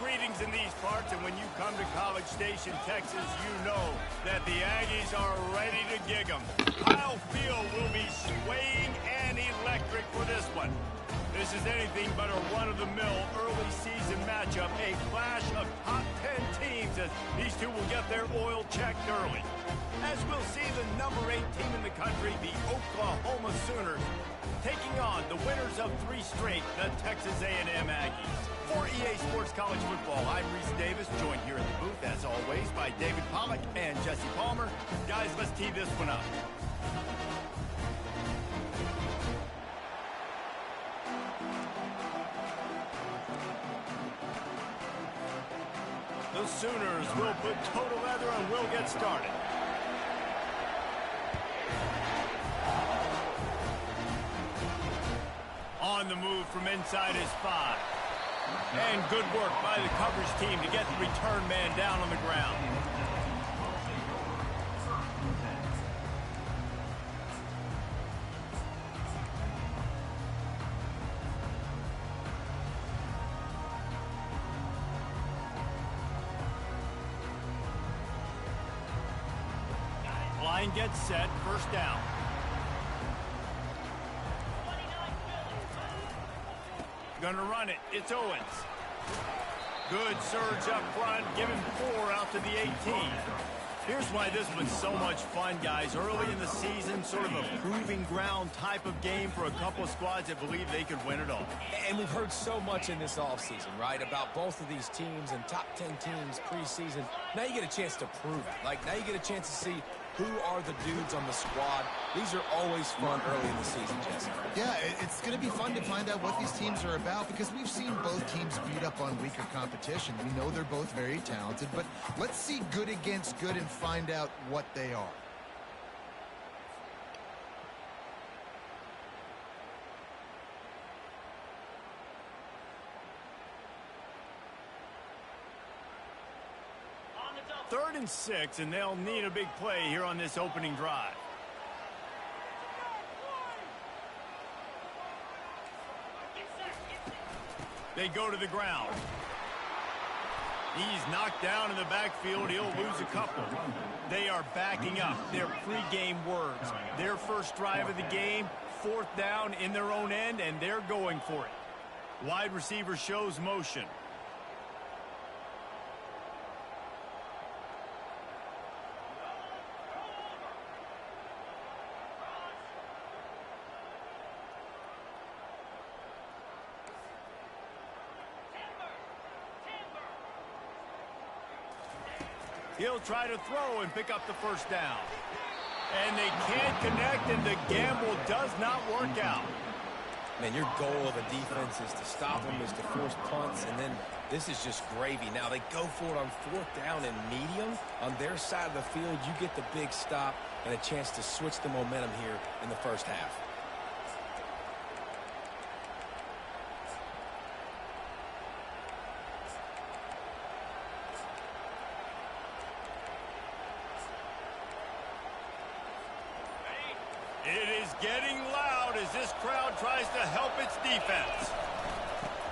greetings in these parts, and when you come to College Station, Texas, you know that the Aggies are ready to gig 'em. Kyle Field will be swaying and electric for this one. This is anything but a run-of-the-mill early season matchup, a clash of top 10 teams as these two will get their oil checked early. As we'll see the number 8 team in the country, the Oklahoma Sooners, taking on the winners of 3 straight, the Texas A&M Aggies. For EA Sports College Football, I'm Reese Davis, joined here in the booth, as always, by David Pollack and Jesse Palmer. Guys, let's tee this one up. The Sooners will put total leather and we'll get started. On the move from inside is 5. And good work by the coverage team to get the return man down on the ground. Line gets set, first down. Gonna run it. It's Owens. Good surge up front. Give him 4 out to the 18. Here's why this was so much fun, guys. Early in the season, sort of a proving ground type of game for a couple of squads that believe they could win it all. And we've heard so much in this offseason, right, about both of these teams and top 10 teams preseason. Now you get a chance to prove it. Like, now you get a chance to see who are the dudes on the squad. These are always fun early in the season, Jesse. Yeah, it's going to be fun to find out what these teams are about because we've seen both teams beat up on weaker competition. We know they're both very talented, but let's see good against good and find out what they are. Third and 6, and they'll need a big play here on this opening drive. They go to the ground. He's knocked down in the backfield. He'll lose a couple. They are backing up. Their pregame words. Their first drive of the game, 4th down in their own end, and they're going for it. Wide receiver shows motion. He'll try to throw and pick up the first down. And they can't connect, and the gamble does not work out. Man, your goal of a defense is to stop them, is to force punts, and then this is just gravy. Now, they go for it on 4th down and medium. On their side of the field, you get the big stop and a chance to switch the momentum here in the first half. It is getting loud as this crowd tries to help its defense.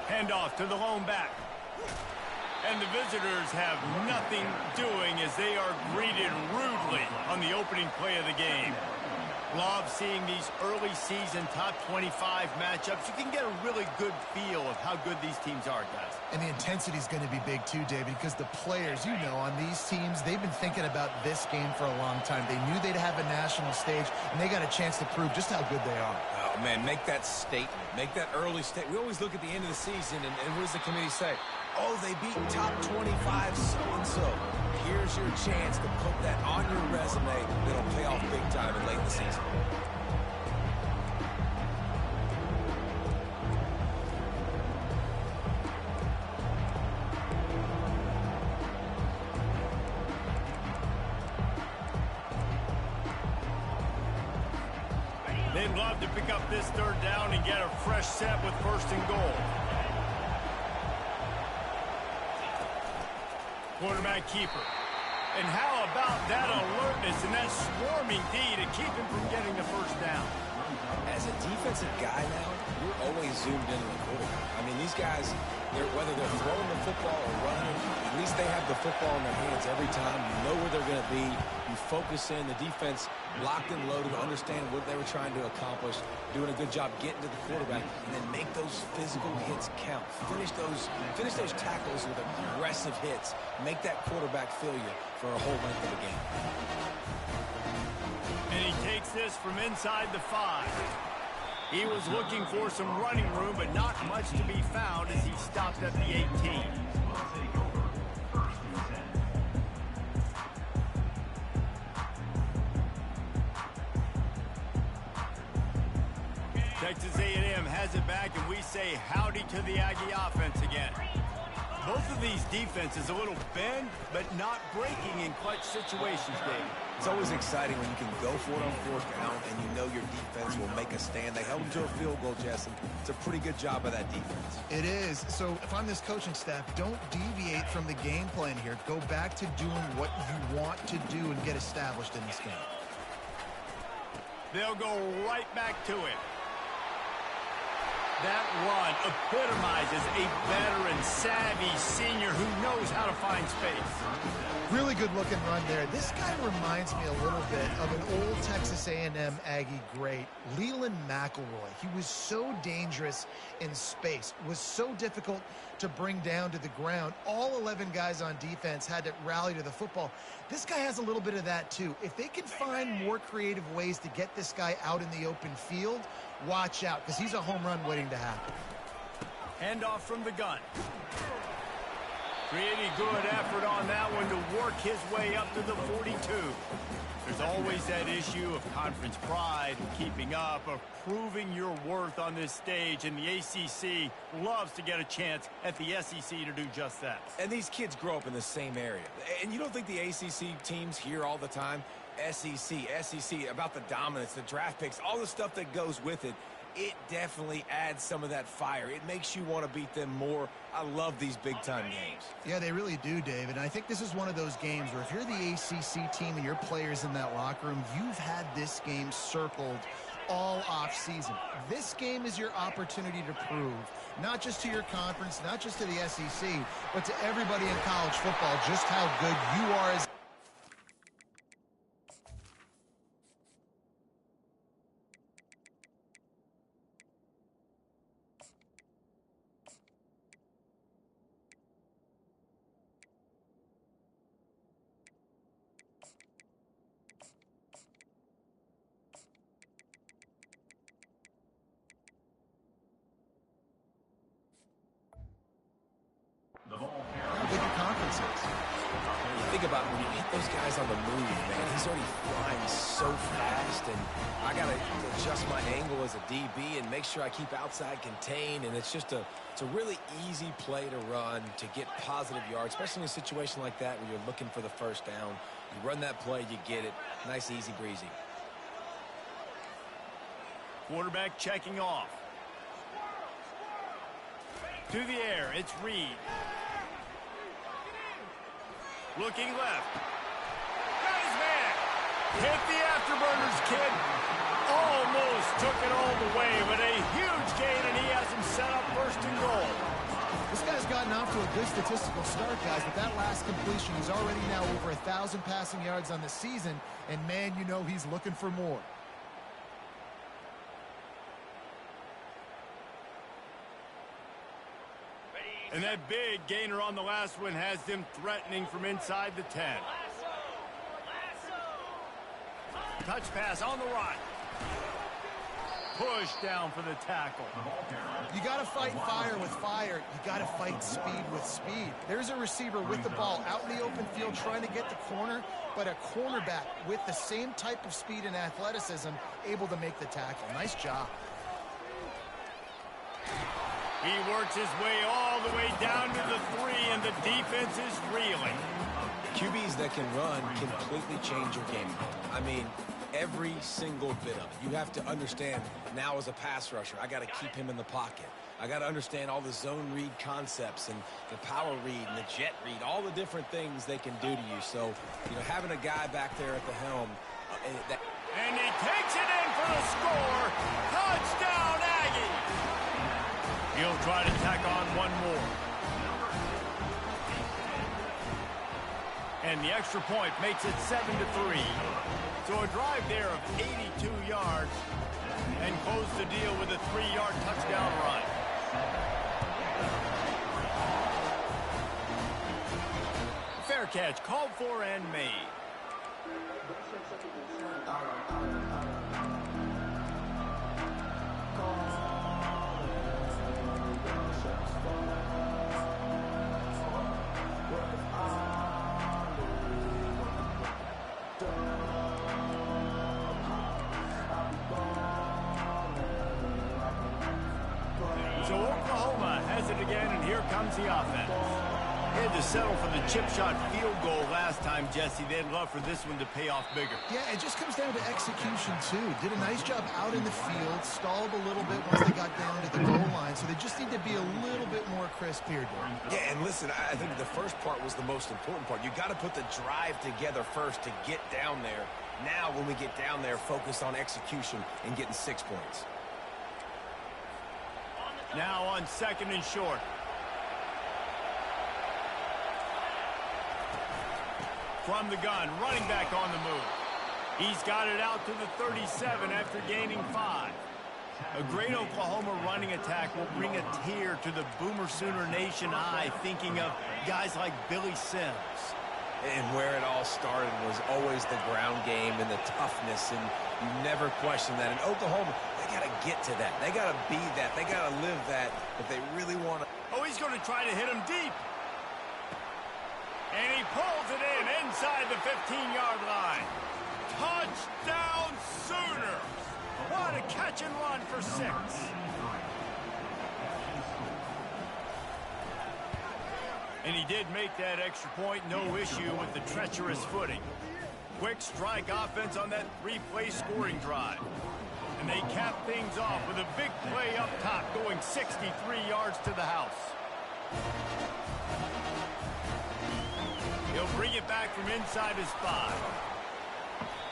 Handoff to the lone back. And the visitors have nothing doing as they are greeted rudely on the opening play of the game. Love seeing these early season top 25 matchups. You can get a really good feel of how good these teams are, guys. And the intensity is going to be big too, David, because the players, you know, on these teams, they've been thinking about this game for a long time. They knew they'd have a national stage, and they got a chance to prove just how good they are. Oh, man, make that statement. Make that early statement. We always look at the end of the season, and what does the committee say? Oh, they beat top 25 so-and-so. Here's your chance to put that on your resume that'll pay off big time in late in the season. They'd love to pick up this 3rd down and get a fresh set with 1st and goal. Quarterback keeper. And how about that alertness and that swarming D to keep him from getting the first down. As a defensive guy now, you're always zoomed in on the quarterback. I mean, these guys, whether they're throwing the football or running it, at least they have the football in their hands every time. You know where they're going to be. You focus in. The defense locked and loaded, understand what they were trying to accomplish, doing a good job getting to the quarterback, and then make those physical hits count. Finish those tackles with aggressive hits. Make that quarterback feel you for a whole length of the game. And he takes this from inside the 5. He was looking for some running room, but not much to be found as he stopped at the 18. Texas A&M has it back, and we say howdy to the Aggie offense again. Both of these defenses a little bend, but not breaking in clutch situations, Dave. It's always exciting when you can go for it on 4th down and you know your defense will make a stand. They held them to a field goal, Jesse. It's a pretty good job of that defense. It is. So if I'm this coaching staff, don't deviate from the game plan here. Go back to doing what you want to do and get established in this game. They'll go right back to it. That run epitomizes a veteran, savvy senior who knows how to find space. Really good-looking run there. This guy reminds me a little bit of an old Texas A&M Aggie great, Leland McElroy. He was so dangerous in space, was so difficult to bring down to the ground. All 11 guys on defense had to rally to the football. This guy has a little bit of that, too. If they can find more creative ways to get this guy out in the open field, watch out, because he's a home run waiting to happen. Handoff from the gun. Pretty good effort on that one to work his way up to the 42. There's always that issue of conference pride, keeping up, of proving your worth on this stage, and the ACC loves to get a chance at the SEC to do just that. And these kids grow up in the same area. And you don't think the ACC teams hear all the time, SEC, about the dominance, the draft picks, all the stuff that goes with it. It definitely adds some of that fire. It makes you want to beat them more. I love these big-time games. Yeah, they really do, David. And I think this is one of those games where if you're the ACC team and your players in that locker room, you've had this game circled all off-season. This game is your opportunity to prove, not just to your conference, not just to the SEC, but to everybody in college football, just how good you are as think about when you hit those guys on the move, man. He's already flying so fast, and I got to adjust my angle as a DB and make sure I keep outside contained, and it's a really easy play to run to get positive yards, especially in a situation like that where you're looking for the first down. You run that play, you get it. Nice, easy, breezy. Quarterback checking off. To the air, it's Reed. Looking left. Got his man. Hit the afterburners, kid. Almost took it all the way, but a huge gain, and he has him set up 1st and goal. This guy's gotten off to a good statistical start, guys, but that last completion, he's already now over 1,000 passing yards on the season, and man, you know he's looking for more. And that big gainer on the last one has them threatening from inside the 10. Touch pass on the run. Push down for the tackle. You got to fight fire with fire. You got to fight speed with speed. There's a receiver with the ball out in the open field trying to get the corner, but a cornerback with the same type of speed and athleticism able to make the tackle. Nice job. He works his way all the way down to the 3, and the defense is reeling. QBs that can run completely change your game. I mean, every single bit of it. You have to understand now as a pass rusher, I got to keep him in the pocket. I got to understand all the zone read concepts and the power read and the jet read, all the different things they can do to you. So, you know, having a guy back there at the helm. And he takes it in for the score. Touchdown, Aggie. He'll try to tack on one more. And the extra point makes it 7-3. So a drive there of 82 yards and close the deal with a 3-yard touchdown run. Fair catch, called for and made. So Oklahoma has it again, and here comes the offense. They had to settle for the chip shot field goal last time, Jesse. They'd love for this one to pay off bigger. Yeah, it just comes down to execution, too. Did a nice job out in the field, stalled a little bit once they got down to the goal line, so they just need to be a little bit more crisp here, Dave. Yeah, and listen, I think the first part was the most important part. You got to put the drive together first to get down there. Now, when we get down there, focus on execution and getting 6 points. Now on 2nd and short. From the gun, running back on the move. He's got it out to the 37 after gaining 5. A great Oklahoma running attack will bring a tear to the Boomer Sooner Nation eye, thinking of guys like Billy Sims. And where it all started was always the ground game and the toughness, and you never question that. In Oklahoma, they got to get to that. They got to be that. They got to live that if they really want to. Oh, he's going to try to hit him deep. And he pulls it in inside the 15-yard line. Touchdown Sooners! What a catch and run for 6. And he did make that extra point, no issue with the treacherous footing. Quick strike offense on that 3-play scoring drive. And they cap things off with a big play up top, going 63 yards to the house. He'll bring it back from inside his 5.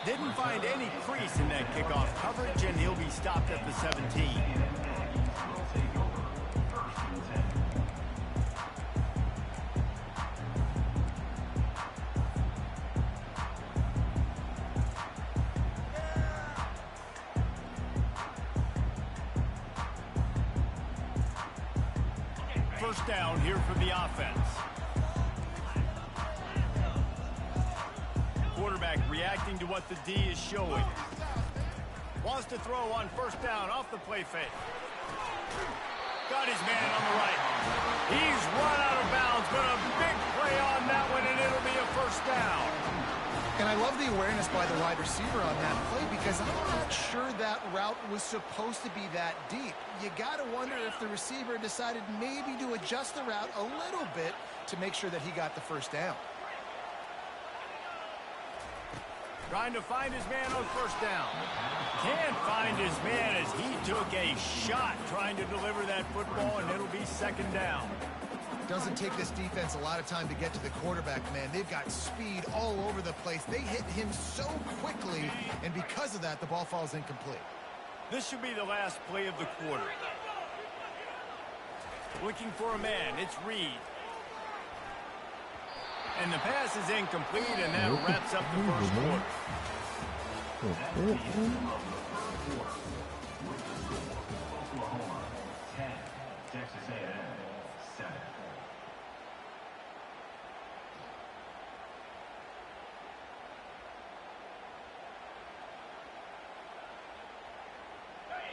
Didn't find any crease in that kickoff coverage, and he'll be stopped at the 17. First down here for the offense. Quarterback reacting to what the D is showing. Wants to throw on first down off the play fake. Got his man on the right. He's run out of bounds, but a big play on that one, and it'll be a first down. And I love the awareness by the wide receiver on that play, because I'm not sure that route was supposed to be that deep. You got to wonder if the receiver decided maybe to adjust the route a little bit to make sure that he got the first down. Trying to find his man on first down. Can't find his man as he took a shot trying to deliver that football, and it'll be second down. Doesn't take this defense a lot of time to get to the quarterback, man. They've got speed all over the place. They hit him so quickly, and because of that, the ball falls incomplete. This should be the last play of the quarter. Looking for a man. It's Reed. And the pass is incomplete, and that wraps up the first quarter. Oklahoma 10, Texas A&M 7.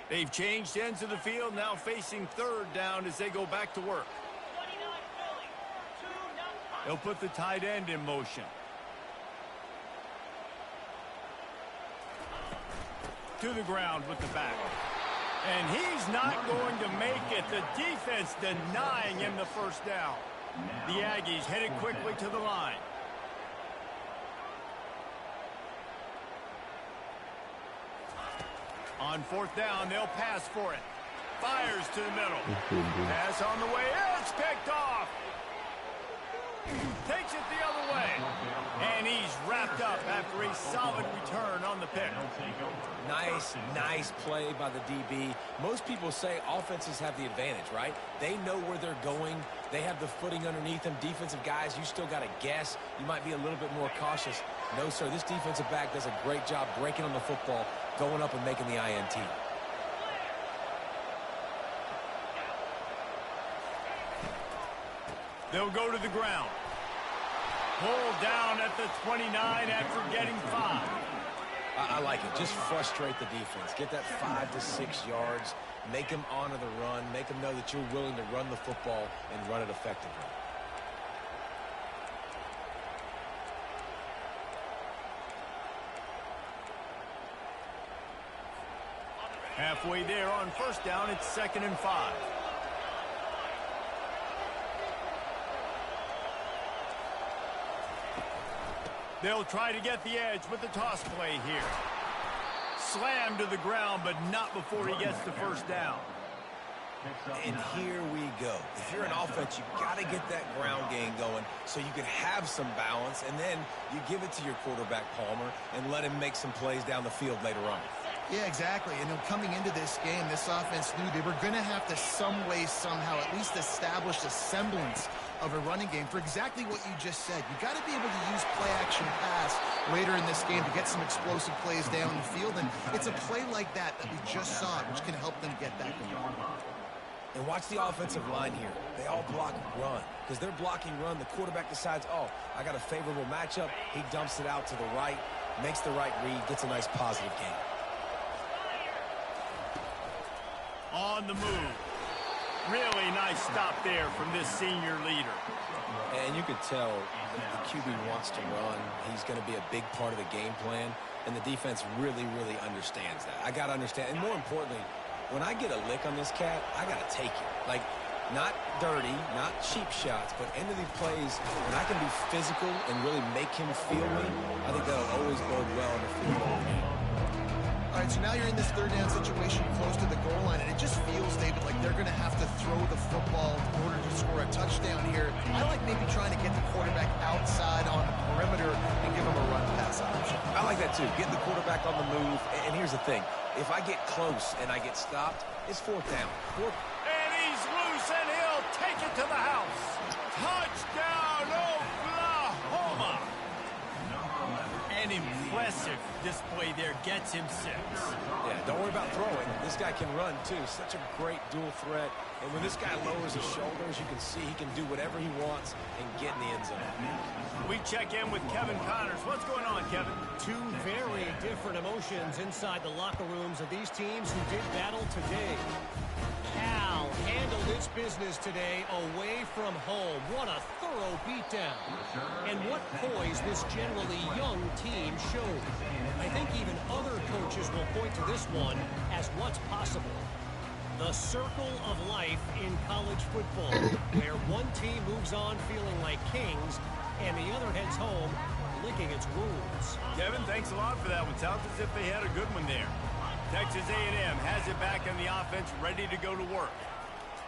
They've changed ends of the field, now facing third down as they go back to work. They'll put the tight end in motion. To the ground with the back. And he's not going to make it. The defense denying him the first down. The Aggies headed quickly to the line. On fourth down, they'll pass for it. Fires to the middle. Pass on the way. It's picked off. Takes it the other way. And he's wrapped up after a solid return on the pick. Nice play by the DB. Most people say offenses have the advantage, right? They know where they're going. They have the footing underneath them. Defensive guys, you still got to guess. You might be a little bit more cautious. No, sir, this defensive back does a great job breaking on the football, going up and making the INT. They'll go to the ground. Pulled down at the 29 after getting 5. I like it. Just frustrate the defense. Get that 5 to 6 yards. Make them honor the run. Make them know that you're willing to run the football and run it effectively. Halfway there on first down, it's 2nd and 5. They'll try to get the edge with the toss play here. Slammed to the ground, but not before he gets the first down. And here we go. If you're an offense, you've got to get that ground game going so you can have some balance, and then you give it to your quarterback, Palmer, and let him make some plays down the field later on. Yeah, exactly. And coming into this game, this offense knew they were going to have to some way, somehow, at least establish a semblance of a running game for exactly what you just said. You got to be able to use play-action pass later in this game to get some explosive plays down the field. And it's a play like that we just saw, which can help them get that going. And watch the offensive line here. They all block run. Because they're blocking run, the quarterback decides, oh, I got a favorable matchup. He dumps it out to the right, makes the right read, gets a nice positive gain. On the move. Really nice stop there from this senior leader. And you could tell the QB wants to run. He's going to be a big part of the game plan. And the defense really understands that. I got to understand. And more importantly, when I get a lick on this cat, I got to take it. Like, not dirty, not cheap shots, but end of the plays, when I can be physical and really make him feel me, I think that'll always bode well in the football game. All right, so now you're in this third down situation close to the goal line, and it just feels, David, like they're going to have to throw the football in order to score a touchdown here. I like maybe trying to get the quarterback outside on the perimeter and give him a run-pass option. I like that, too. Getting the quarterback on the move. And here's the thing. If I get close and I get stopped, it's 4th down. And he's loose, and he'll take it to the house. Touchdown, Oklahoma! An impressive display there, gets him 6. Yeah, don't worry about throwing. This guy can run, too. Such a great dual threat. And when this guy lowers his shoulders, you can see he can do whatever he wants and get in the end zone. We check in with Kevin Connors. What's going on, Kevin? Two very different emotions inside the locker rooms of these teams who did battle today. Cal handled its business today away from home. What a thorough beatdown. And what poise this generally young team showed. I think even other coaches will point to this one as what's possible. The circle of life in college football, where one team moves on feeling like kings and the other heads home licking its wounds. Kevin, thanks a lot for that one. Sounds as if they had a good one there. Texas A&M has it back in the offense, ready to go to work.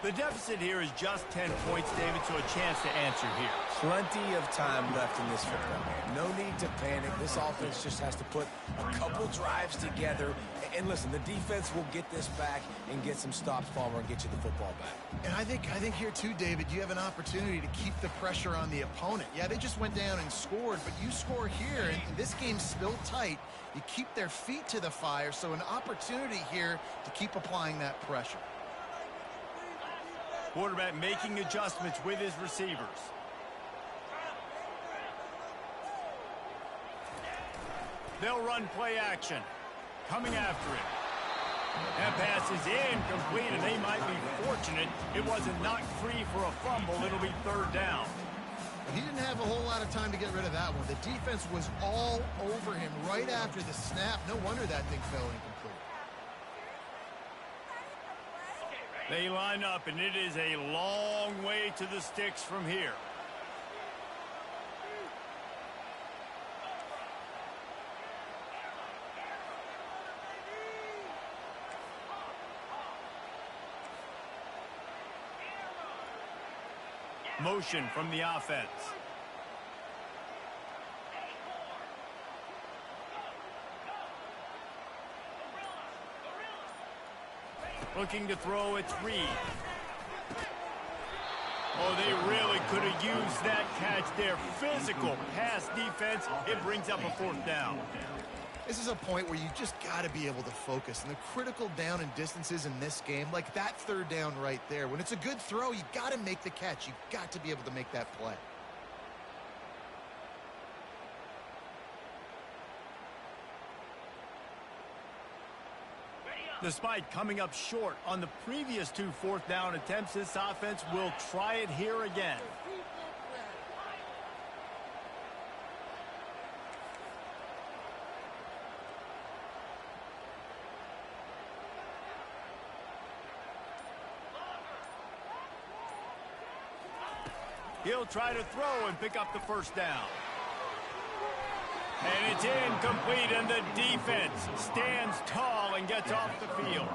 The deficit here is just 10 points, David, so a chance to answer here. Plenty of time left in this football game. No need to panic. This offense just has to put a couple drives together. And listen, the defense will get this back and get some stops, Palmer, and get you the football back. And I think here, too, David, you have an opportunity to keep the pressure on the opponent. Yeah, they just went down and scored, but you score here, and this game's still tight. You keep their feet to the fire, so an opportunity here to keep applying that pressure. Quarterback making adjustments with his receivers. They'll run play action. Coming after it. That pass is incomplete, and they might be fortunate it wasn't knocked free for a fumble. It'll be 3rd down. He didn't have a whole lot of time to get rid of that one. The defense was all over him right after the snap. No wonder that thing fell incomplete. They line up, and it is a long way to the sticks from here. Motion from the offense. Looking to throw, it's Reed. Oh, they really could have used that catch there. Physical pass defense. It brings up a fourth down. This is a point where you just got to be able to focus. And the critical down and distances in this game, like that third down right there, when it's a good throw, you got to make the catch. You got to be able to make that play. Despite coming up short on the previous 2 fourth down attempts, this offense will try it here again. He'll try to throw and pick up the first down. And it's incomplete, and the defense stands tall and gets off the field.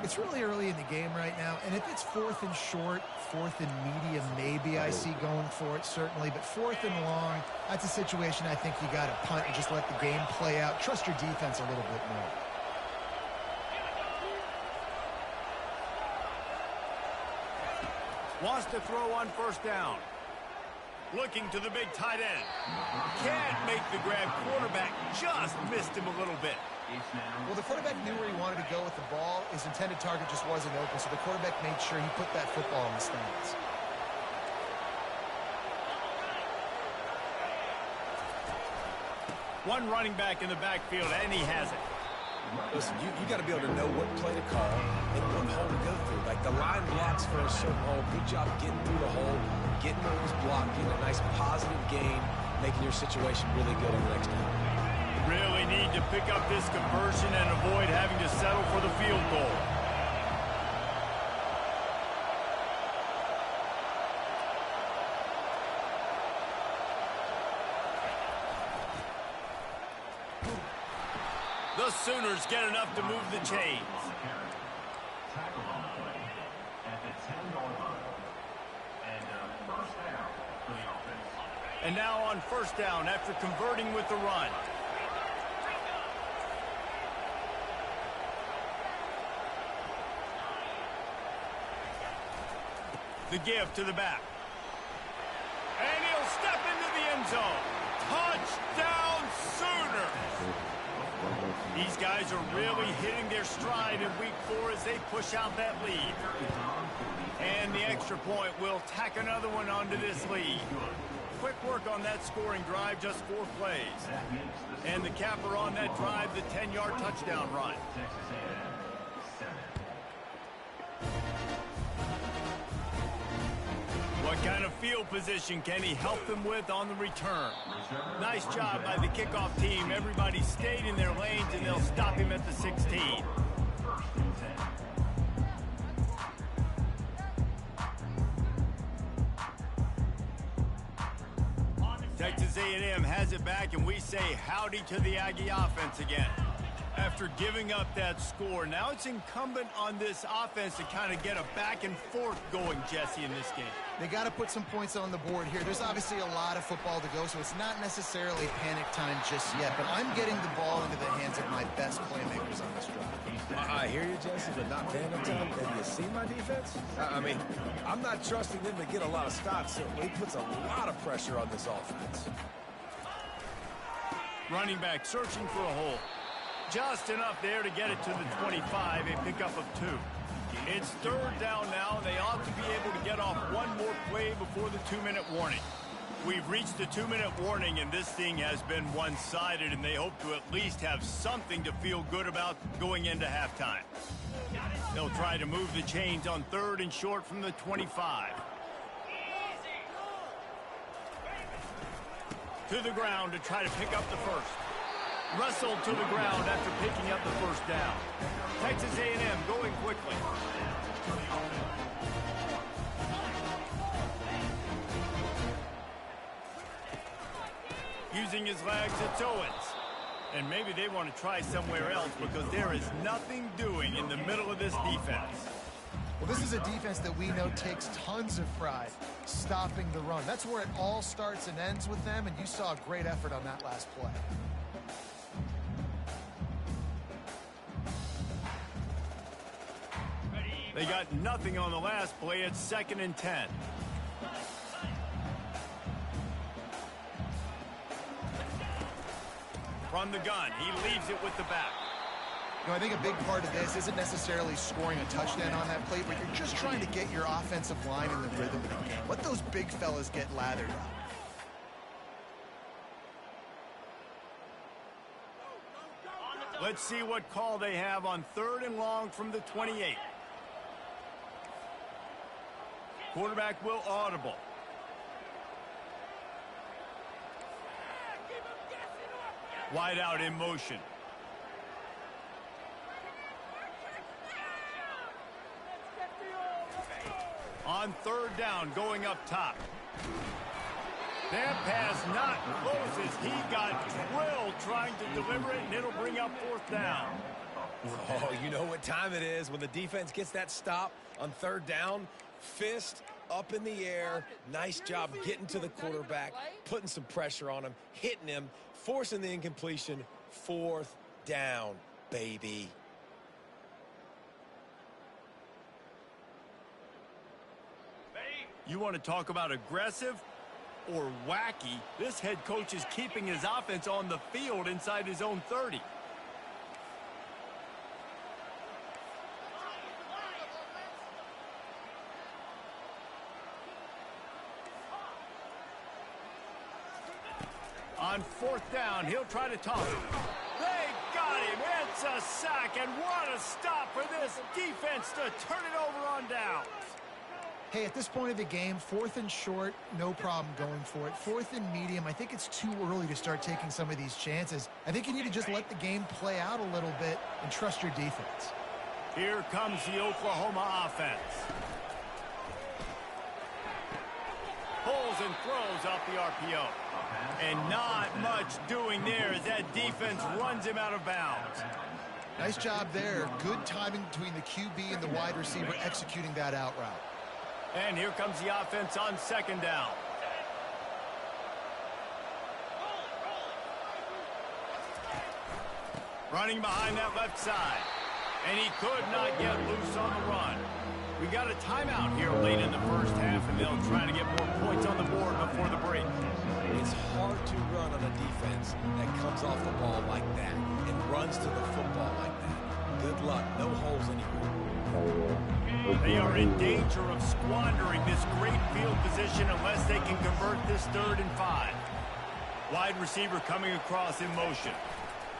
It's really early in the game right now, and if it's 4th and short, 4th and medium, maybe I see going for it, certainly. But 4th and long, that's a situation I think you got to punt and just let the game play out. Trust your defense a little bit more. Wants to throw on first down. Looking to the big tight end. Can't make the grab. Quarterback just missed him a little bit. Well, the quarterback knew where he wanted to go with the ball. His intended target just wasn't open, so the quarterback made sure he put that football in the stands. One running back in the backfield, and he has it. Listen, you got to be able to know what play to call and what hole to go through. Like the line blocks for a certain hole. Good job getting through the hole, getting where it was blocked, getting a nice positive gain, making your situation really good on the next time. Really need to pick up this conversion and avoid having to settle for the field goal. The Sooners get enough to move the chains. Tackle on the play at the 10-yard line. And first down for the offense. And now on first down after converting with the run. The give to the back. And he'll step into the end zone. Touchdown Sooners! These guys are really hitting their stride in week 4 as they push out that lead. And the extra point will tack another one onto this lead. Quick work on that scoring drive, just 4 plays. And the capper on that drive, the 10-yard touchdown run. What kind of field position can he help them with on the return? Nice job by the kickoff team. Everybody stayed in their lanes, and they'll stop him at the 16. Texas A&M has it back, and we say howdy to the Aggie offense again. After giving up that score, now it's incumbent on this offense to kind of get a back and forth going, Jesse, in this game. They got to put some points on the board here. There's obviously a lot of football to go, so it's not necessarily panic time just yet, but I'm getting the ball into the hands of my best playmakers on this drive. I hear you, Jesse, but not panic time. Have you seen my defense? I mean, I'm not trusting them to get a lot of stops, so he puts a lot of pressure on this offense. Running back searching for a hole. Just enough there to get it to the 25, a pickup of 2. It's third down now. They ought to be able to get off one more play before the 2-minute warning. We've reached the 2-minute warning, and this thing has been one-sided, and they hope to at least have something to feel good about going into halftime. They'll try to move the chains on 3rd and short from the 25. To the ground to try to pick up the first. Wrestled to the ground after picking up the first down. Texas A&M going quickly. Using his legs, it's Owens. And maybe they want to try somewhere else because there is nothing doing in the middle of this defense. Well, this is a defense that we know takes tons of pride stopping the run. That's where it all starts and ends with them, and you saw a great effort on that last play. They got nothing on the last play. It's 2nd and 10. From the gun, he leaves it with the back. You know, I think a big part of this isn't necessarily scoring a touchdown on that play, but you're just trying to get your offensive line in the rhythm of the game. Let those big fellas get lathered up. Let's see what call they have on 3rd and long from the 28. Quarterback will audible. Wide out in motion. On 3rd down, going up top. That pass not close as he got drilled trying to deliver it, and it'll bring up 4th down. Oh, you know what time it is when the defense gets that stop on 3rd down. Fist up in the air. Nice job getting to the quarterback, putting some pressure on him, hitting him, forcing the incompletion. 4th down, baby. You want to talk about aggressive or wacky? This head coach is keeping his offense on the field inside his own 30. On 4th down, he'll try to toss it. They got him. It's a sack, and what a stop for this defense to turn it over on downs. Hey, at this point of the game, 4th and short, no problem going for it. 4th and medium, I think it's too early to start taking some of these chances. I think you need to just let the game play out a little bit and trust your defense. Here comes the Oklahoma offense. Pulls and throws off the RPO. And not much doing there as that defense runs him out of bounds. Nice job there. Good timing between the QB and the wide receiver executing that out route. And here comes the offense on 2nd down. Running behind that left side. And he could not get loose on the run. We got a timeout here late in the first half, and they'll try to get more points on the board before the break. It's hard to run on a defense that comes off the ball like that and runs to the football like that. Good luck. No holes anywhere. They are in danger of squandering this great field position unless they can convert this 3rd and 5. Wide receiver coming across in motion.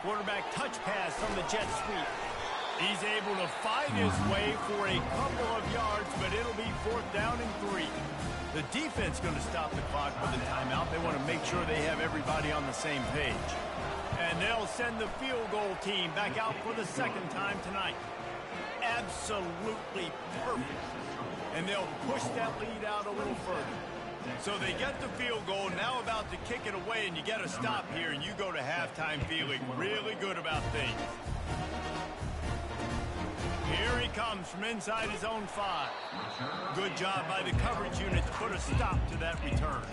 Quarterback touch pass from the jet sweep. He's able to find his way for a couple of yards, but it'll be 4th down and 3. The defense going to stop the clock with the timeout. They want to make sure they have everybody on the same page. And they'll send the field goal team back out for the 2nd time tonight. Absolutely perfect. And they'll push that lead out a little further. So they get the field goal, now about to kick it away, and you get a stop here, and you go to halftime feeling really good about things. Here he comes from inside his own 5. Good job by the coverage unit to put a stop to that return.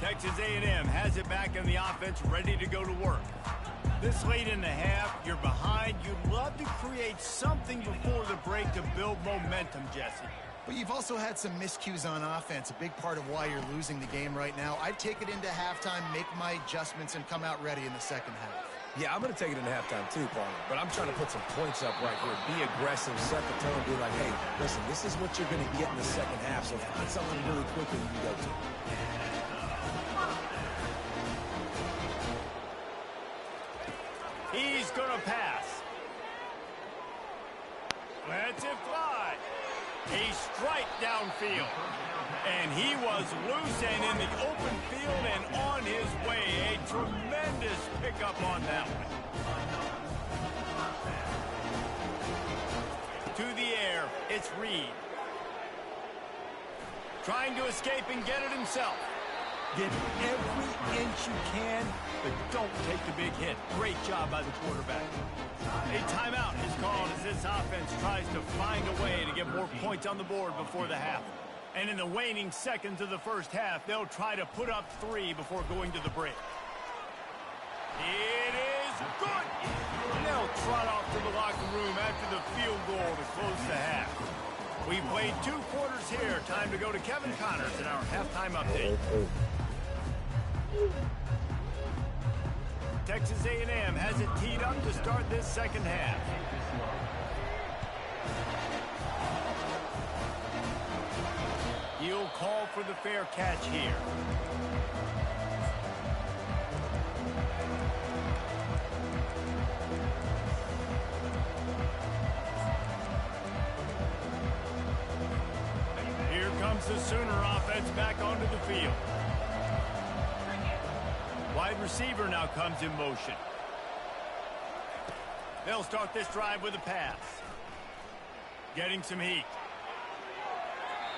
Texas A&M has it back in the offense, ready to go to work. This late in the half, you're behind. You'd love to create something before the break to build momentum, Jesse. But you've also had some miscues on offense, a big part of why you're losing the game right now. I'd take it into halftime, make my adjustments, and come out ready in the 2nd half. Yeah, I'm going to take it into halftime too, partner. But I'm trying to put some points up right here. Be aggressive, set the tone, be like, hey, listen, this is what you're going to get in the 2nd half, so find something really quickly you can go to. He's going to pass. Lets it fly. A strike downfield. And he was loose and in the open field and on his way. A tremendous pickup on that one. turf. It's Reed. Trying to escape and get it himself. Get every inch you can, but don't take the big hit. Great job by the quarterback. A timeout is called as this offense tries to find a way to get more points on the board before the half. And in the waning seconds of the first half, they'll try to put up 3 before going to the break. It is good. And they'll trot off to the locker room after the field goal to close the half. We played 2 quarters here. Time to go to Kevin Connors in our halftime update. Texas A&M has it teed up to start this second half. He'll call for the fair catch here. Here comes the Sooner offense back onto the field. Wide receiver now comes in motion. They'll start this drive with a pass. Getting some heat.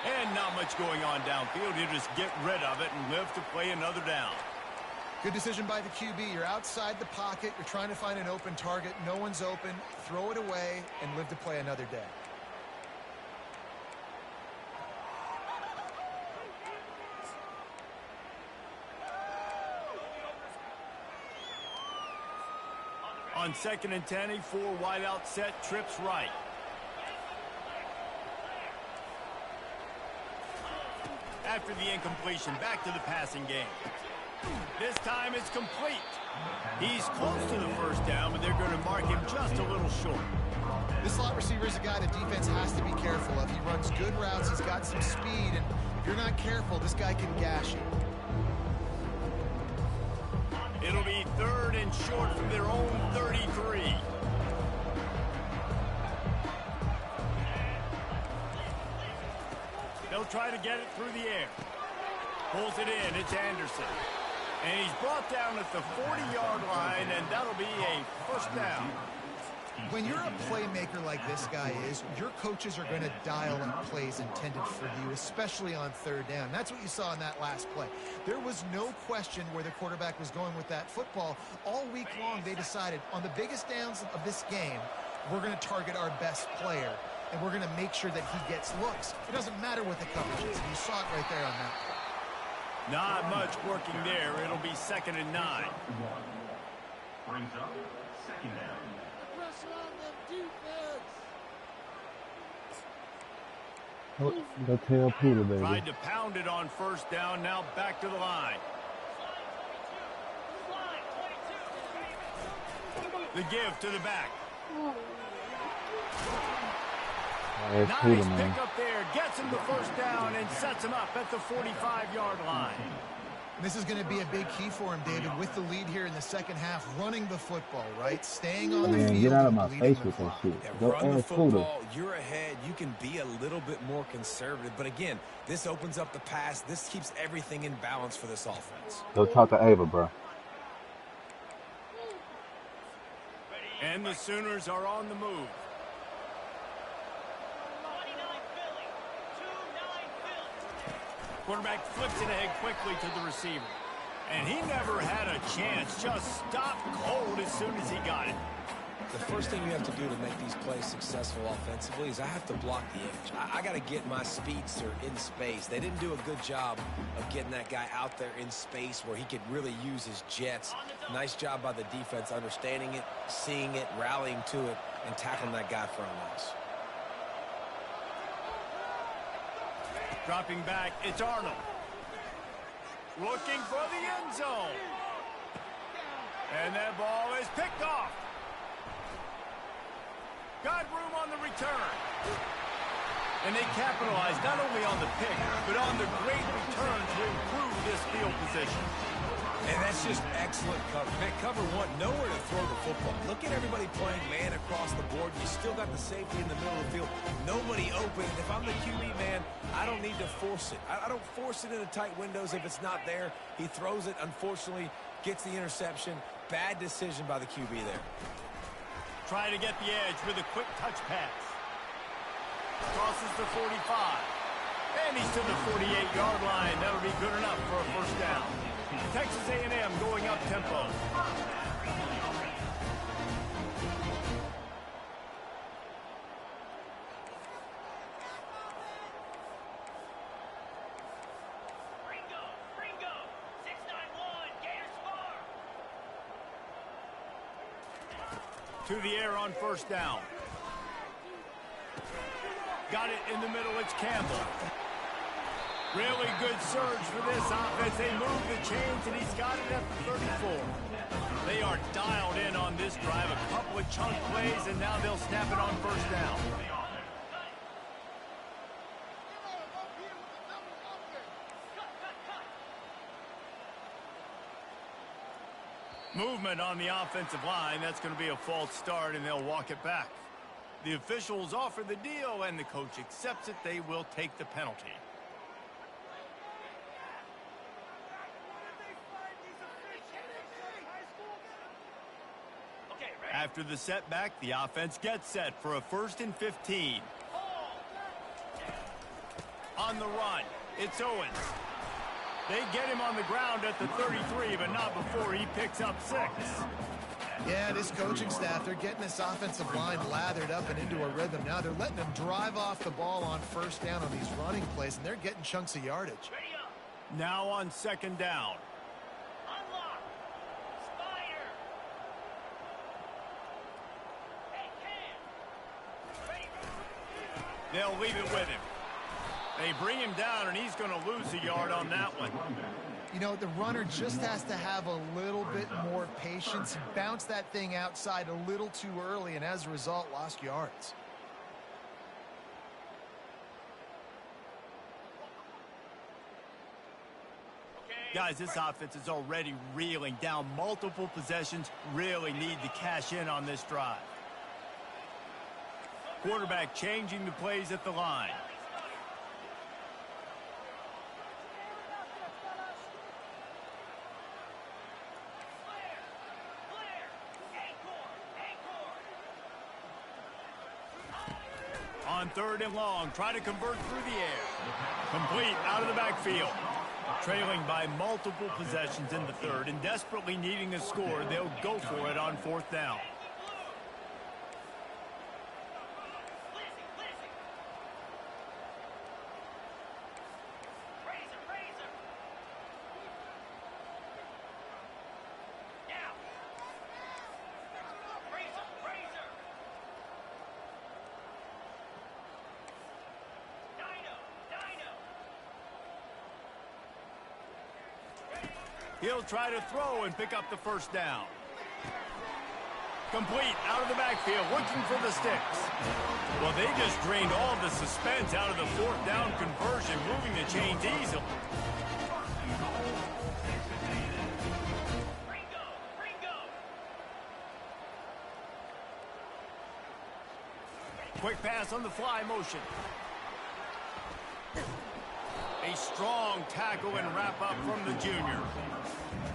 And not much going on downfield. He'll just get rid of it and live to play another down. Good decision by the QB. You're outside the pocket. You're trying to find an open target. No one's open. Throw it away and live to play another day. On 2nd and 10, a 4 wide out set, trips right. After the incompletion, back to the passing game. This time it's complete. He's close to the first down, but they're going to mark him just a little short. This slot receiver is a guy the defense has to be careful of. He runs good routes. He's got some speed, and if you're not careful, this guy can gash you. It'll be 3rd and short from their own 33. They'll try to get it through the air. Pulls it in. It's Anderson. And he's brought down at the 40-yard line, and that'll be a first down. When you're a playmaker like this guy is, your coaches are going to dial up plays intended for you, especially on 3rd down. That's what you saw in that last play. There was no question where the quarterback was going with that football. All week long, they decided on the biggest downs of this game, we're going to target our best player, and we're going to make sure that he gets looks. It doesn't matter what the coverage is. You saw it right there on that play. Not much working there. It'll be 2nd and 9. Brings up 2nd down. Go tell Peter, baby. Tried to pound it on 1st down. Now back to the line. The give to the back. Nice pickup there. Gets him the 1st down and sets him up at the 45-yard line. This is going to be a big key for him, David, with the lead here in the second half, running the football, right? Staying on the field. Get out of my face with that shit. Yeah, run the football, you're ahead. You can be a little bit more conservative. But again, this opens up the pass. This keeps everything in balance for this offense. Go talk to Ava, bro. And the Sooners are on the move. Quarterback flips it ahead quickly to the receiver. And he never had a chance. Just stopped cold as soon as he got it. The first thing you have to do to make these plays successful offensively is I have to block the edge. I got to get my speedster in space. They didn't do a good job of getting that guy out there in space where he could really use his jets. Nice job by the defense understanding it, seeing it, rallying to it, and tackling that guy for a loss. Dropping back, it's Arnold. Looking for the end zone. And that ball is picked off. Got room on the return. And they capitalized not only on the pick, but on the great return to improve this field position. And that's just excellent cover. Man, cover one, nowhere to throw the football. Look at everybody playing man across the board. You still got the safety in the middle of the field. Nobody open. If I'm the QB, man, I don't need to force it. I don't force it into tight windows if it's not there. He throws it, unfortunately, gets the interception. Bad decision by the QB there. Trying to get the edge with a quick touch pass. Crosses the 45. And he's to the 48-yard line. That'll be good enough for a first down. Texas A&M going up tempo. Ringo, 691, Gators score. To the air on first down. Got it in the middle. It's Campbell. Really good surge for this offense. They move the chains, and he's got it at the 34. They are dialed in on this drive. A couple of chunk plays, and now they'll snap it on first down. Movement on the offensive line. That's going to be a false start, and they'll walk it back. The officials offer the deal, and the coach accepts it. They will take the penalty. After the setback, the offense gets set for a 1st and 15. On the run, it's Owens. They get him on the ground at the 33, but not before he picks up 6. Yeah, this coaching staff, they're getting this offensive line lathered up and into a rhythm. Now they're letting them drive off the ball on first down on these running plays, and they're getting chunks of yardage. Now on second down. Unlock. Spider. Hey, Cam. They'll leave it with him. They bring him down, and he's going to lose a yard on that one. You know, the runner just has to have a little bit more patience. Bounce that thing outside a little too early, and as a result, lost yards. Guys, this offense is already reeling down multiple possessions. Really need to cash in on this drive. Quarterback changing the plays at the line. On 3rd and long, try to convert through the air. Complete out of the backfield. Trailing by multiple possessions in the 3rd and desperately needing a score, they'll go for it on 4th down. He'll try to throw and pick up the first down. Complete out of the backfield, looking for the sticks. Well, they just drained all the suspense out of the 4th down conversion, moving the chains easily. Quick pass on the fly motion. A strong tackle and wrap up from the junior.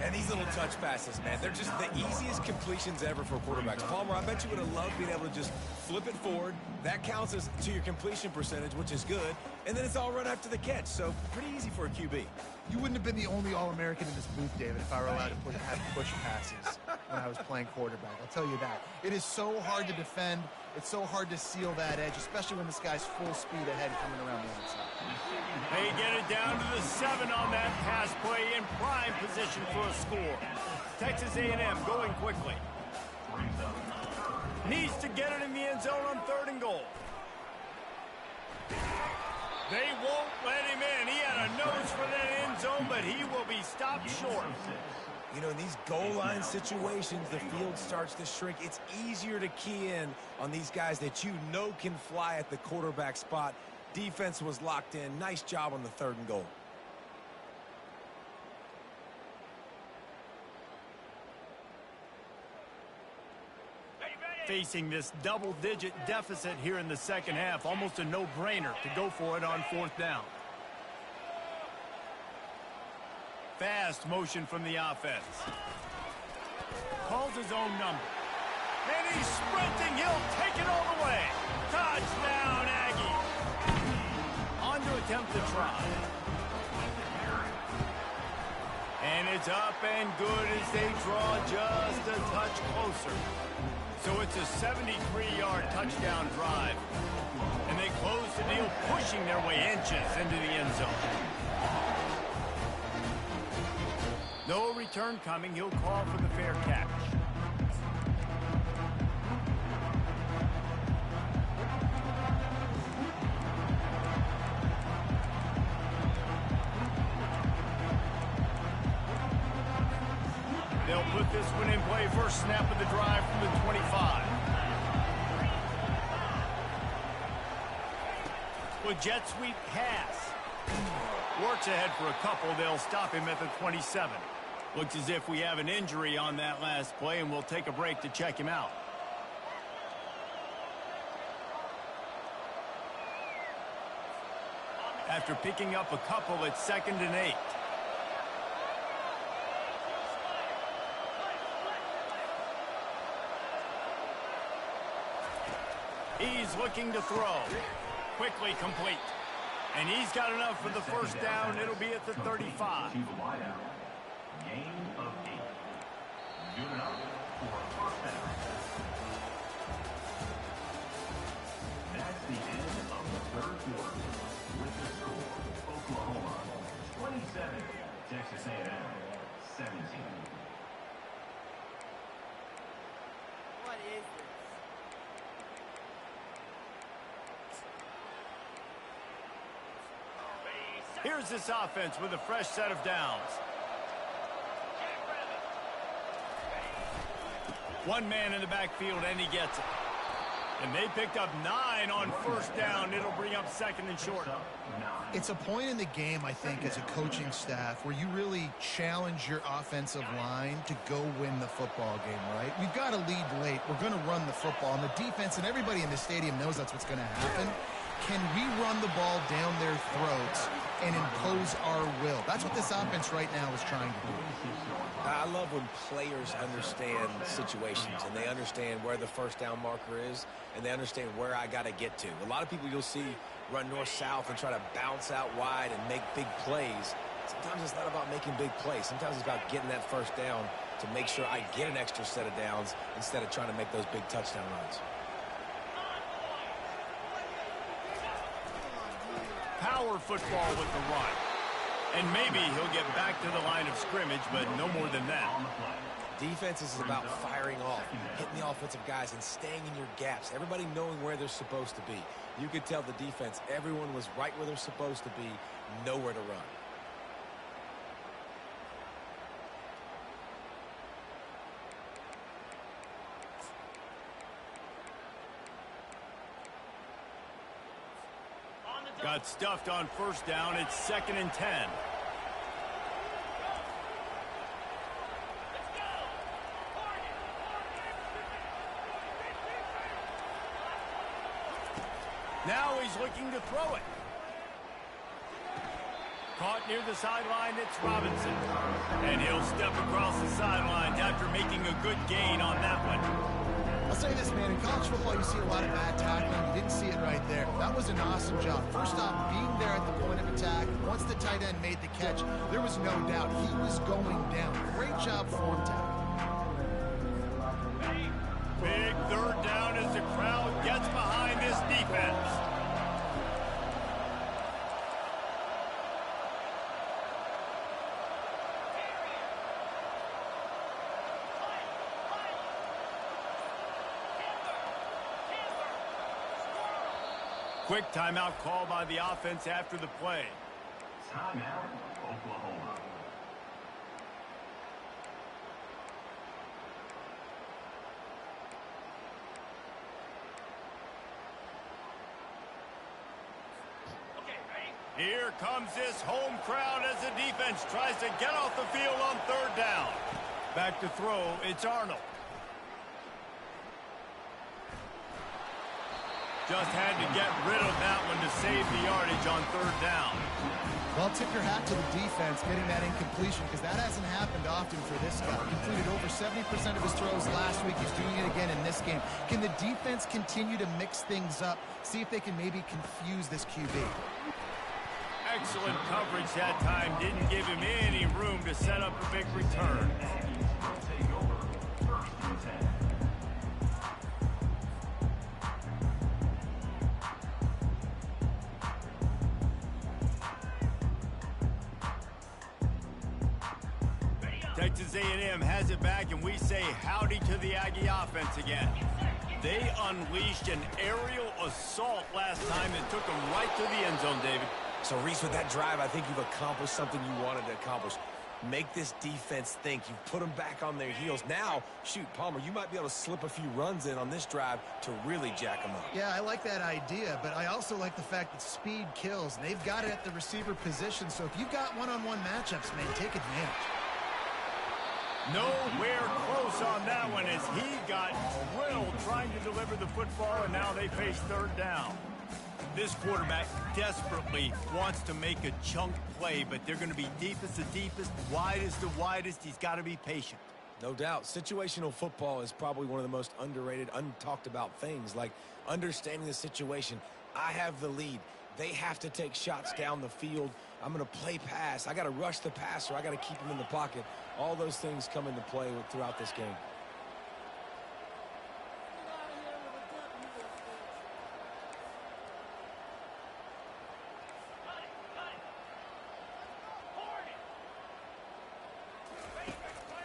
And these little touch passes, man, they're just the easiest completions ever for quarterbacks. Palmer, I bet you would have loved being able to just flip it forward. That counts as to your completion percentage, which is good. And then it's all run after the catch, so pretty easy for a QB. You wouldn't have been the only All-American in this booth, David, if I were allowed to have push passes when I was playing quarterback. I'll tell you that. It is so hard to defend. It's so hard to seal that edge, especially when this guy's full speed ahead coming around the outside. They get it down to the 7 on that pass play in prime position for a score. Texas A&M going quickly. Needs to get it in the end zone on 3rd and goal. They won't let him in. He had a nose for that end zone, but he will be stopped short. You know, in these goal line situations, the field starts to shrink. It's easier to key in on these guys that you know can fly at the quarterback spot. Defense was locked in. Nice job on the 3rd and goal. Facing this double-digit deficit here in the second half, almost a no-brainer to go for it on 4th down. Fast motion from the offense. Calls his own number. And he's sprinting. He'll take it all the way. Touchdown, Aggie. attempt to try. And it's up and good as they draw just a touch closer. So it's a 73-yard touchdown drive. And they close the deal, pushing their way inches into the end zone. No return coming. He'll call for the fair catch. They'll put this one in play. First snap of the drive from the 25. With jet sweep pass. Works ahead for a couple. They'll stop him at the 27. Looks as if we have an injury on that last play, and we'll take a break to check him out. After picking up a couple, it's 2nd and 8. He's looking to throw. Quickly complete. And he's got enough for the first down. It'll be at the 35. To the wideout. Gain of 8. Good enough for a first down. That's the end of the third quarter. With the score, Oklahoma 27, Texas A&M 17. What is this? Here's this offense with a fresh set of downs. One man in the backfield, and he gets it. And they picked up 9 on first down. It'll bring up 2nd and short. It's a point in the game, I think, as a coaching staff where you really challenge your offensive line to go win the football game, right? We've got to lead late. We're going to run the football. And the defense and everybody in the stadium knows that's what's going to happen. Can we run the ball down their throats and impose our will? That's what this offense right now is trying to do. I love when players understand situations and they understand where the first down marker is and they understand where I got to get to. A lot of people you'll see run north-south and try to bounce out wide and make big plays. Sometimes it's not about making big plays. Sometimes it's about getting that first down to make sure I get an extra set of downs instead of trying to make those big touchdown runs. Power football with the run. And maybe he'll get back to the line of scrimmage, but no more than that. Defense is about firing off, hitting the offensive guys, and staying in your gaps. Everybody knowing where they're supposed to be. You could tell the defense, everyone was right where they're supposed to be, nowhere to run. Got stuffed on first down. It's 2nd and 10. Now he's looking to throw it. Caught near the sideline, it's Robinson. And he'll step across the sidelines after making a good gain on that one. I'll say this, man, in college football you see a lot of bad tackling. You didn't see it right there. That was an awesome job. First off, being there at the point of attack. Once the tight end made the catch, there was no doubt he was going down. Great job form tackle. Big third down as the crowd gets behind this defense. Quick timeout call by the offense after the play. Timeout, Oklahoma. Here comes this home crowd as the defense tries to get off the field on third down. Back to throw, it's Arnold. Just had to get rid of that one to save the yardage on third down. Well, tip your hat to the defense getting that incompletion because that hasn't happened often for this guy. Completed over 70% of his throws last week. He's doing it again in this game. Can the defense continue to mix things up? See if they can maybe confuse this QB. Excellent coverage that time. Didn't give him any room to set up a big return. Take over. First and 10. Texas A&M has it back, and we say howdy to the Aggie offense again. They unleashed an aerial assault last time and took them right to the end zone, David. So, Reese, with that drive, I think you've accomplished something you wanted to accomplish. Make this defense think. You've put them back on their heels. Now, shoot, Palmer, you might be able to slip a few runs in on this drive to really jack them up. Yeah, I like that idea, but I also like the fact that speed kills, and they've got it at the receiver position, so if you've got one-on-one matchups, man, take advantage. Nowhere close on that one as he got drilled trying to deliver the football, and now they face third down. This quarterback desperately wants to make a chunk play, but they're going to be deepest the deepest, widest the widest. He's got to be patient. No doubt. Situational football is probably one of the most underrated, untalked about things, like understanding the situation. I have the lead. They have to take shots down the field. I'm going to play pass. I got to rush the passer. I got to keep him in the pocket. All those things come into play throughout this game.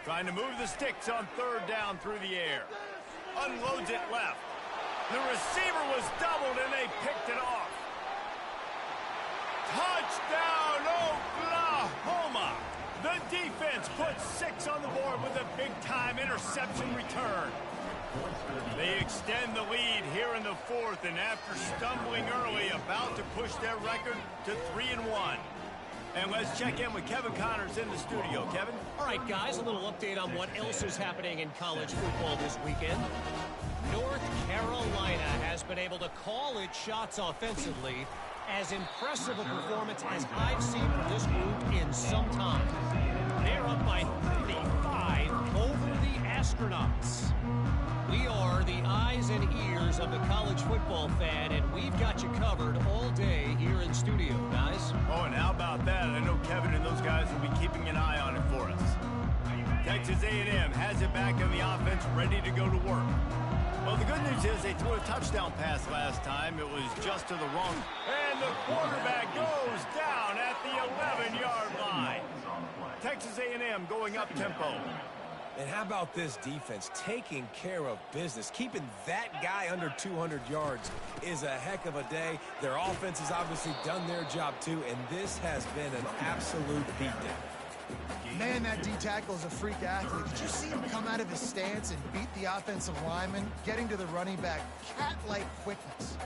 Trying to move the sticks on third down through the air. Unloads it left. The receiver was doubled, and they picked it off. Touchdown, Oklahoma! The defense puts 6 on the board with a big-time interception return. They extend the lead here in the fourth, and after stumbling early, about to push their record to 3-1. And let's check in with Kevin Connors in the studio. Kevin? All right, guys, a little update on what else is happening in college football this weekend. North Carolina has been able to call its shots offensively. As impressive a performance as I've seen from this group in some time. They're up by 35 over the Astronauts. We are the eyes and ears of the college football fan, and we've got you covered all day here in studio, guys. Oh, and how about that? I know Kevin and those guys will be keeping an eye on it for us. Texas A&M has it back on the offense, ready to go to work. Well, the good news is they threw a touchdown pass last time. It was just to the wrong. And the quarterback goes down at the 11-yard line. Texas A&M going up tempo. And how about this defense taking care of business? Keeping that guy under 200 yards is a heck of a day. Their offense has obviously done their job too, and this has been an absolute beatdown. Man, that D-tackle is a freak athlete. Did you see him come out of his stance and beat the offensive lineman, getting to the running back? Cat-like quickness.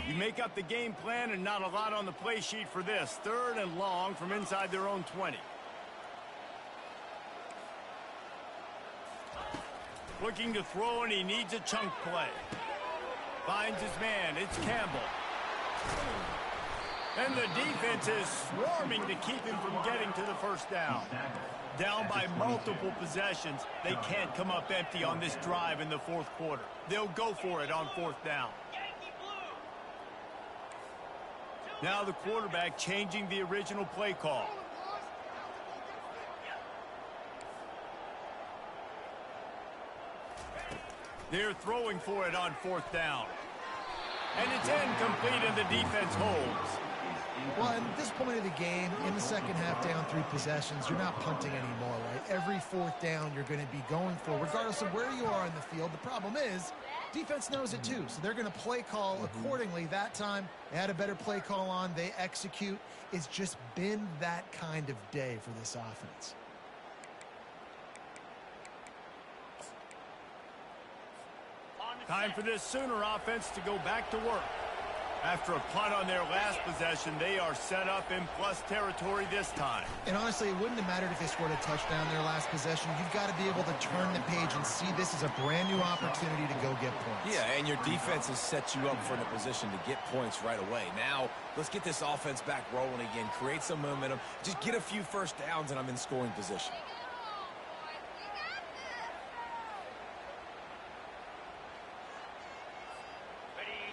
You make up the game plan and not a lot on the play sheet for this. Third and long from inside their own 20. Looking to throw, and he needs a chunk play. Finds his man. It's Campbell. And the defense is swarming to keep him from getting to the first down. Down by multiple possessions. They can't come up empty on this drive in the fourth quarter. They'll go for it on fourth down. Now the quarterback changing the original play call. They're throwing for it on fourth down. And it's incomplete, and the defense holds. Well, at this point of the game, in the second half, down 3 possessions, you're not punting anymore, right? Every fourth down you're going to be going for, regardless of where you are in the field. The problem is, defense knows it too, so they're going to play call accordingly. That time, they had a better play call on. They execute. It's just been that kind of day for this offense. Time for this Sooner offense to go back to work. After a punt on their last possession, they are set up in plus territory this time. And honestly, it wouldn't have mattered if they scored a touchdown their last possession. You've got to be able to turn the page and see this as a brand new opportunity to go get points. Yeah, and your defense has set you up for the position to get points right away. Now, let's get this offense back rolling again, create some momentum, just get a few first downs, and I'm in scoring position.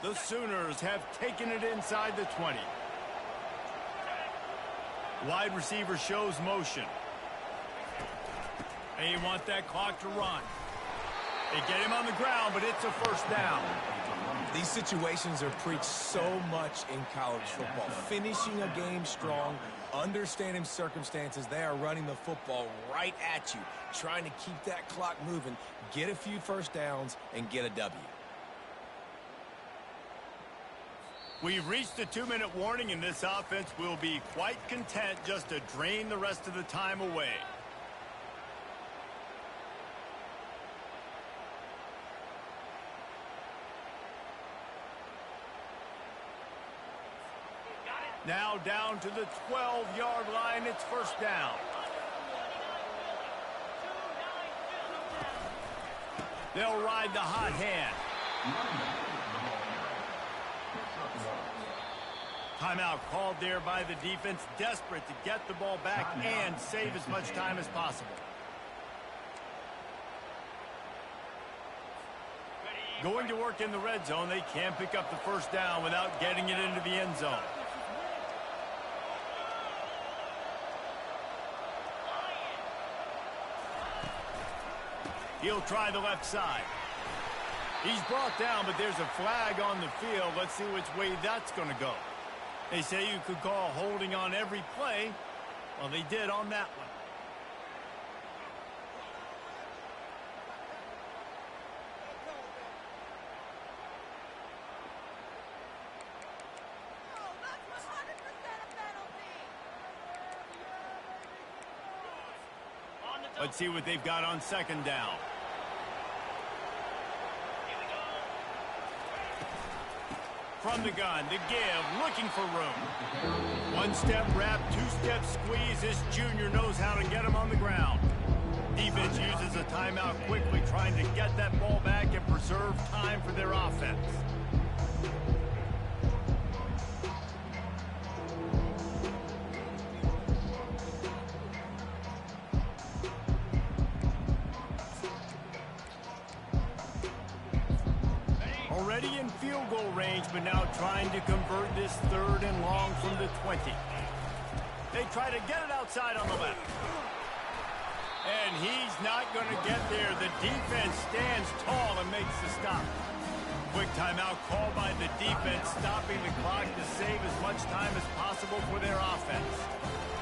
The Sooners have taken it inside the 20. Wide receiver shows motion. They want that clock to run. They get him on the ground, but it's a first down. These situations are preached so much in college football. Finishing a game strong, understanding circumstances. They are running the football right at you, trying to keep that clock moving, get a few first downs, and get a W. We've reached the 2-minute warning, and this offense will be quite content just to drain the rest of the time away. Now down to the 12-yard line. It's first down. They'll ride the hot hand. Timeout called there by the defense, desperate to get the ball back and save as much time as possible. Going to work in the red zone, they can't pick up the first down without getting it into the end zone. He'll try the left side. He's brought down, but there's a flag on the field. Let's see which way that's going to go. They say you could call holding on every play. Well, they did on that one. Let's see what they've got on second down. From the gun, the give, looking for room. One-step wrap, two-step squeeze. This junior knows how to get him on the ground. Defense uses a timeout quickly, trying to get that ball back and preserve time for their offense. Already in field goal range, but now trying to convert this third and long from the 20. They try to get it outside on the left. And he's not going to get there. The defense stands tall and makes the stop. Quick timeout called by the defense, stopping the clock to save as much time as possible for their offense.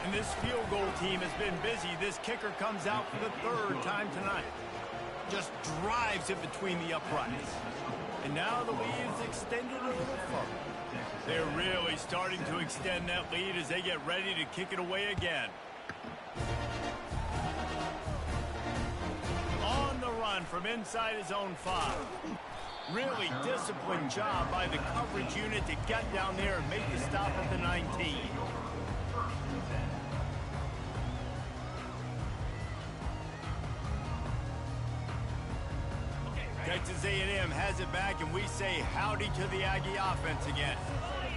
And this field goal team has been busy. This kicker comes out for the third time tonight. Just drives it between the uprights. And now the lead is extended a little further. They're really starting to extend that lead as they get ready to kick it away again. On the run from inside his own 5. Really disciplined job by the coverage unit to get down there and make the stop at the 19. Texas A&M has it back, and we say howdy to the Aggie offense again.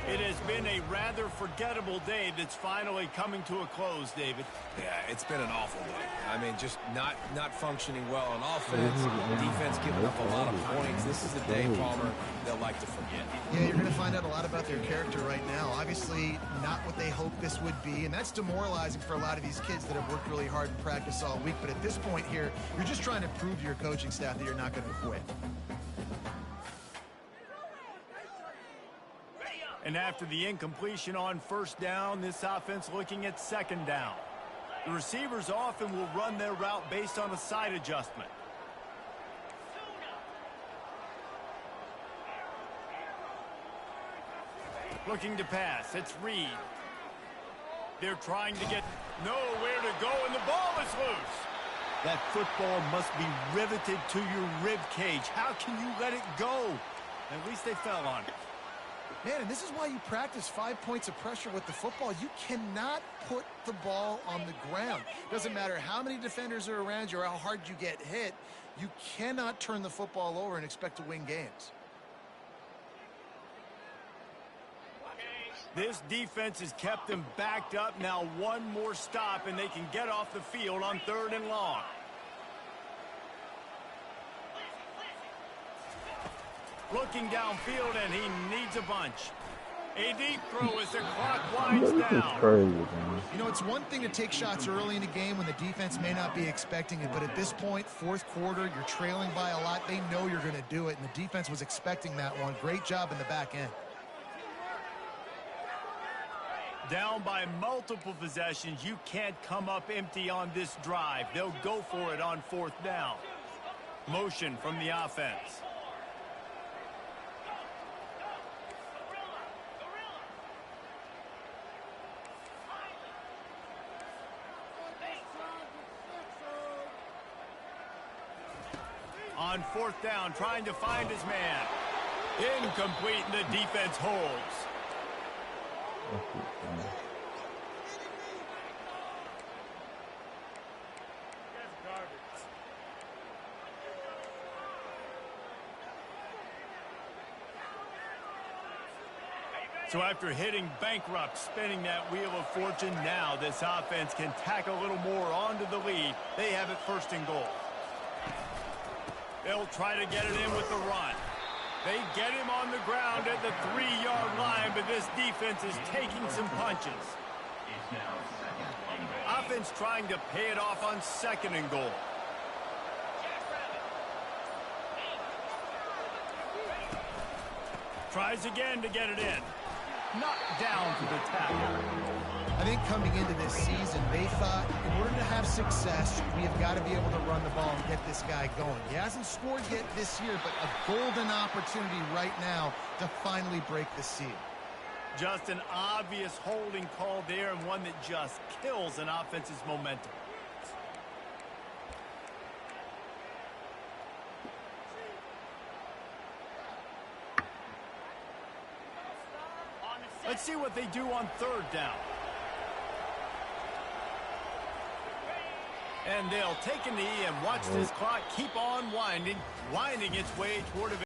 It has been a rather forgettable day that's finally coming to a close, David. Yeah, it's been an awful day. I mean, just not functioning well on offense. Defense giving up a lot of points. This is a day, Palmer, they'll like to forget. Yeah, you're going to find out a lot about their character right now. Obviously, not what they hoped this would be, and that's demoralizing for a lot of these kids that have worked really hard in practice all week. But at this point here, you're just trying to prove to your coaching staff that you're not going to quit. And after the incompletion on first down, this offense looking at second down. The receivers often will run their route based on a side adjustment. Looking to pass, it's Reed. They're trying to get nowhere to go, and the ball is loose. That football must be riveted to your rib cage. How can you let it go? At least they fell on it. Man, and this is why you practice 5 points of pressure with the football. You cannot put the ball on the ground. Doesn't matter how many defenders are around you or how hard you get hit. You cannot turn the football over and expect to win games. This defense has kept them backed up. Now one more stop, and they can get off the field on third and long. Looking downfield, and he needs a bunch. A deep throw as the clock Bro, winds this is down. crazy, man. You know, it's one thing to take shots early in the game when the defense may not be expecting it, but at this point, fourth quarter, you're trailing by a lot. They know you're going to do it, and the defense was expecting that one. Great job in the back end. Down by multiple possessions, you can't come up empty on this drive. They'll go for it on fourth down. Motion from the offense. On fourth down, trying to find his man. Incomplete, and the defense holds. That's it, man. So after hitting bankrupt, spinning that wheel of fortune, now this offense can tack a little more onto the lead. They have it first and goal. They'll try to get it in with the run. They get him on the ground at the 3-yard line, but this defense is taking some punches. It's now second and goal. Offense trying to pay it off on second and goal. Tries again to get it in. Knocked down for the tackle. I think coming into this season, they thought in order to have success, we have got to be able to run the ball and get this guy going. He hasn't scored yet this year, but a golden opportunity right now to finally break the seal. Just an obvious holding call there, and one that just kills an offense's momentum. Let's see what they do on third down. And they'll take a knee and watch this clock keep on winding its way toward a